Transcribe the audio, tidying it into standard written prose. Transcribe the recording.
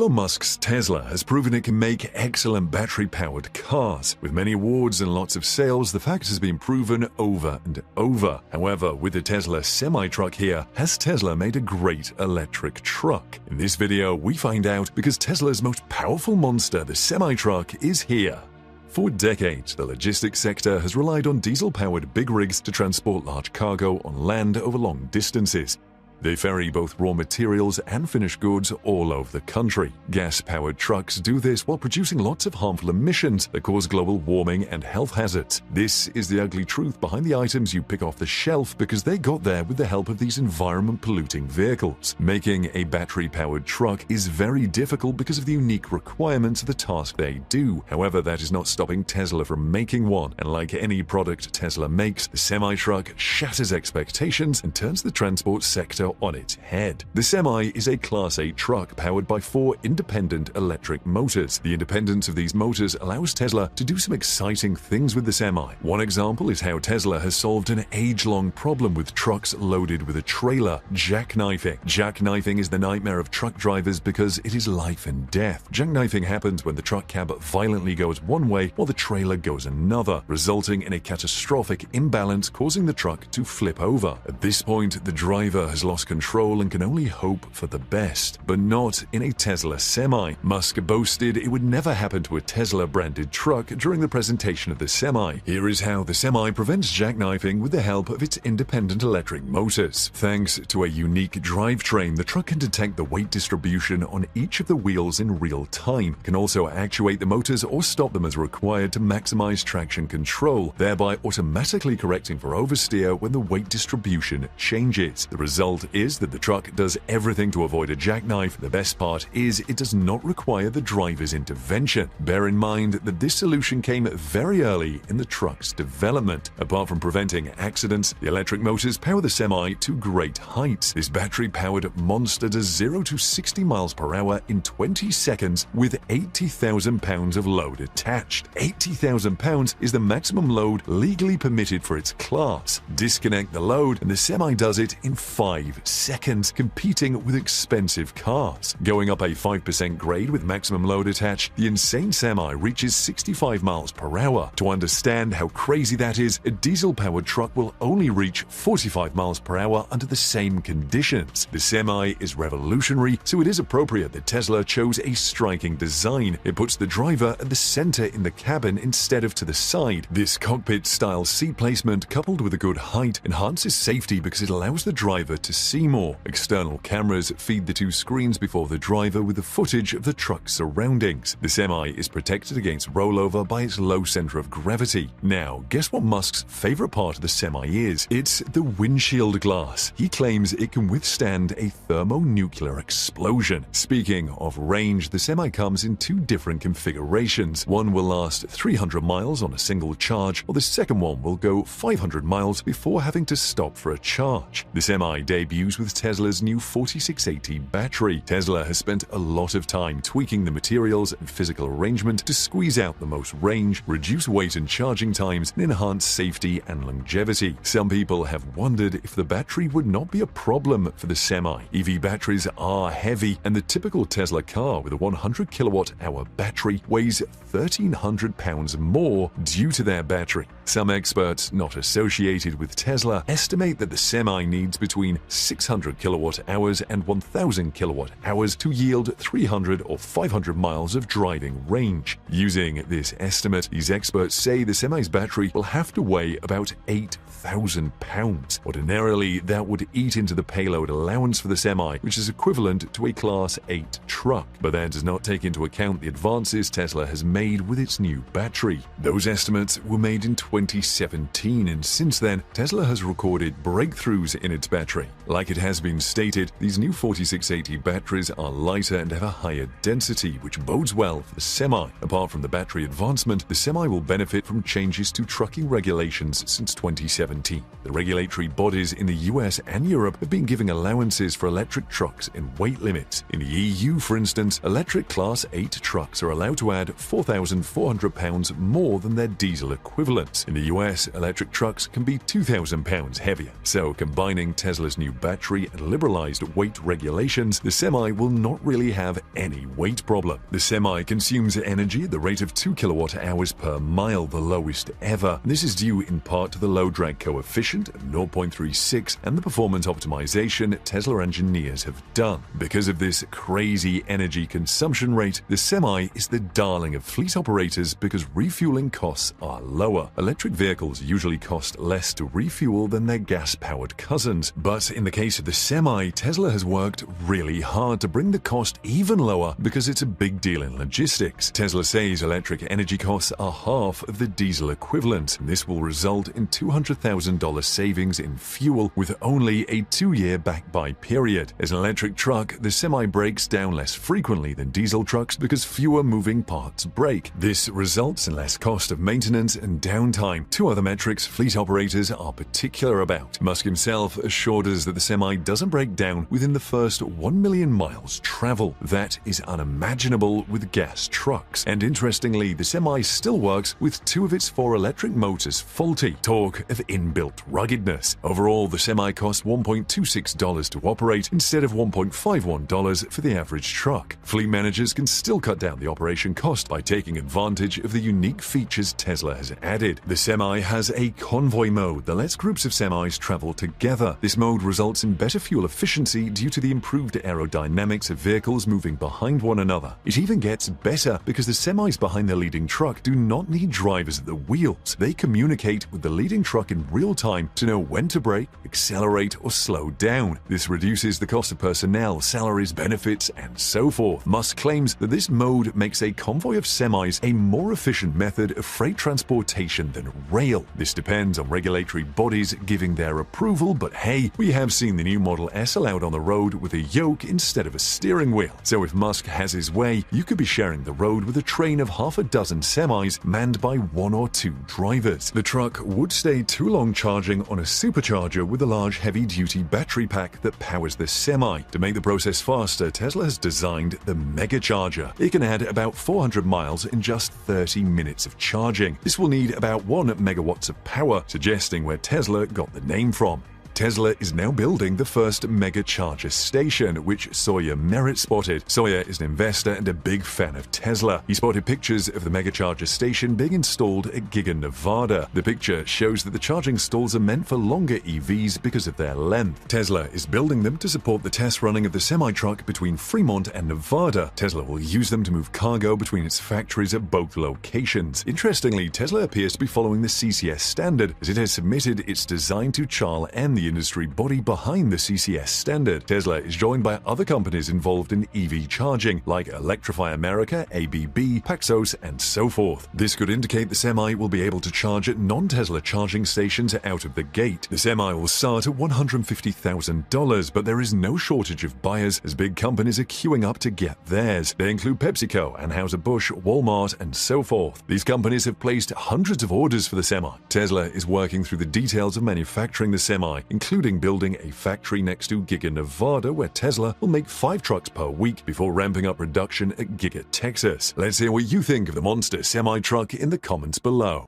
Elon Musk's Tesla has proven it can make excellent battery-powered cars. With many awards and lots of sales, the fact has been proven over and over. However, with the Tesla semi-truck here, has Tesla made a great electric truck? In this video, we find out because Tesla's most powerful monster, the semi-truck, is here. For decades, the logistics sector has relied on diesel-powered big rigs to transport large cargo on land over long distances. They ferry both raw materials and finished goods all over the country. Gas-powered trucks do this while producing lots of harmful emissions that cause global warming and health hazards. This is the ugly truth behind the items you pick off the shelf because they got there with the help of these environment-polluting vehicles. Making a battery-powered truck is very difficult because of the unique requirements of the task they do. However, that is not stopping Tesla from making one. And like any product Tesla makes, the semi-truck shatters expectations and turns the transport sector on its head. The Semi is a Class 8 truck powered by 4 independent electric motors. The independence of these motors allows Tesla to do some exciting things with the Semi. One example is how Tesla has solved an age-long problem with trucks loaded with a trailer: jackknifing. Jackknifing is the nightmare of truck drivers because it is life and death. Jackknifing happens when the truck cab violently goes one way while the trailer goes another, resulting in a catastrophic imbalance causing the truck to flip over. At this point, the driver has lost control and can only hope for the best. But not in a Tesla Semi. Musk boasted it would never happen to a Tesla-branded truck during the presentation of the Semi. Here is how the Semi prevents jackknifing with the help of its independent electric motors. Thanks to a unique drivetrain, the truck can detect the weight distribution on each of the wheels in real time, can also actuate the motors or stop them as required to maximize traction control, thereby automatically correcting for oversteer when the weight distribution changes. The result is that the truck does everything to avoid a jackknife. The best part is it does not require the driver's intervention. Bear in mind that this solution came very early in the truck's development. Apart from preventing accidents, the electric motors power the Semi to great heights. This battery-powered monster does 0 to 60 miles per hour in 20 seconds with 80,000 pounds of load attached. 80,000 pounds is the maximum load legally permitted for its class. Disconnect the load and the Semi does it in 5 seconds, competing with expensive cars. Going up a 5% grade with maximum load attached, the insane Semi reaches 65 miles per hour. To understand how crazy that is, a diesel-powered truck will only reach 45 miles per hour under the same conditions. The Semi is revolutionary, so it is appropriate that Tesla chose a striking design. It puts the driver at the center in the cabin instead of to the side. This cockpit-style seat placement, coupled with a good height, enhances safety because it allows the driver to see more. External cameras feed the 2 screens before the driver with the footage of the truck's surroundings. The Semi is protected against rollover by its low center of gravity. Now, guess what Musk's favorite part of the Semi is? It's the windshield glass. He claims it can withstand a thermonuclear explosion. Speaking of range, the Semi comes in 2 different configurations. One will last 300 miles on a single charge, while the second one will go 500 miles before having to stop for a charge. The Semi debuts with Tesla's new 4680 battery. Tesla has spent a lot of time tweaking the materials and physical arrangement to squeeze out the most range, reduce weight and charging times, and enhance safety and longevity. Some people have wondered if the battery would not be a problem for the Semi. EV batteries are heavy, and the typical Tesla car with a 100 kilowatt-hour battery weighs 1,300 pounds more due to their battery. Some experts not associated with Tesla estimate that the Semi needs between 600 kilowatt-hours and 1,000 kilowatt-hours to yield 300 or 500 miles of driving range. Using this estimate, these experts say the Semi's battery will have to weigh about 8,000 pounds. Ordinarily, that would eat into the payload allowance for the Semi, which is equivalent to a Class 8 truck. But that does not take into account the advances Tesla has made with its new battery. Those estimates were made in 2017, and since then, Tesla has recorded breakthroughs in its battery. Like it has been stated, these new 4680 batteries are lighter and have a higher density, which bodes well for the Semi. Apart from the battery advancement, the Semi will benefit from changes to trucking regulations since 2017. The regulatory bodies in the US and Europe have been giving allowances for electric trucks and weight limits. In the EU, for instance, electric Class 8 trucks are allowed to add 4,400 pounds more than their diesel equivalents. In the US, electric trucks can be 2,000 pounds heavier. So, combining Tesla's new battery and liberalized weight regulations, the Semi will not really have any weight problem. The Semi consumes energy at the rate of 2 kilowatt-hours per mile, the lowest ever. This is due in part to the low drag coefficient of 0.36 and the performance optimization Tesla engineers have done. Because of this crazy energy consumption rate, the Semi is the darling of fleet operators because refueling costs are lower. Electric vehicles usually cost less to refuel than their gas-powered cousins, but in the case of the Semi, Tesla has worked really hard to bring the cost even lower because it's a big deal in logistics. Tesla says electric energy costs are half of the diesel equivalent. This will result in $200,000 savings in fuel with only a 2-year back-buy period. As an electric truck, the Semi breaks down less frequently than diesel trucks because fewer moving parts break. This results in less cost of maintenance and downtime, two other metrics fleet operators are particular about. Musk himself assured us that the Semi doesn't break down within the first 1 million miles travel. That is unimaginable with gas trucks. And interestingly, the Semi still works with 2 of its 4 electric motors faulty. Talk of inbuilt ruggedness. Overall, the Semi costs $1.26 to operate instead of $1.51 for the average truck. Fleet managers can still cut down the operation cost by taking advantage of the unique features Tesla has added. The Semi has a convoy mode that lets groups of Semis travel together. This mode results in better fuel efficiency due to the improved aerodynamics of vehicles moving behind one another. It even gets better because the Semis behind the leading truck do not need drivers at the wheels. They communicate with the leading truck in real time to know when to brake, accelerate, or slow down. This reduces the cost of personnel, salaries, benefits, and so forth. Musk claims that this mode makes a convoy of Semis a more efficient method of freight transportation than rail. This depends on regulatory bodies giving their approval, but hey, we have seen the new Model S allowed on the road with a yoke instead of a steering wheel. So if Musk has his way, you could be sharing the road with a train of half a dozen Semis manned by 1 or 2 drivers. The truck would stay too long charging on a supercharger with a large heavy-duty battery pack that powers the Semi. To make the process faster, Tesla has designed the Mega Charger. It can add about 400 miles in just 30 minutes of charging. This will need about 1 megawatts of power, suggesting where Tesla got the name from. Tesla is now building the first mega charger station, which Sawyer Merritt spotted. Sawyer is an investor and a big fan of Tesla. He spotted pictures of the mega charger station being installed at Giga, Nevada. The picture shows that the charging stalls are meant for longer EVs because of their length. Tesla is building them to support the test running of the semi-truck between Fremont and Nevada. Tesla will use them to move cargo between its factories at both locations. Interestingly, Tesla appears to be following the CCS standard, as it has submitted its design to CHARL and the industry body behind the CCS standard. Tesla is joined by other companies involved in EV charging, like Electrify America, ABB, Paxos, and so forth. This could indicate the Semi will be able to charge at non-Tesla charging stations out of the gate. The Semi will start at $150,000, but there is no shortage of buyers as big companies are queuing up to get theirs. They include PepsiCo, Anheuser-Busch, Walmart, and so forth. These companies have placed hundreds of orders for the Semi. Tesla is working through the details of manufacturing the Semi, including building a factory next to Giga, Nevada, where Tesla will make 5 trucks per week before ramping up production at Giga, Texas. Let's hear what you think of the monster semi-truck in the comments below.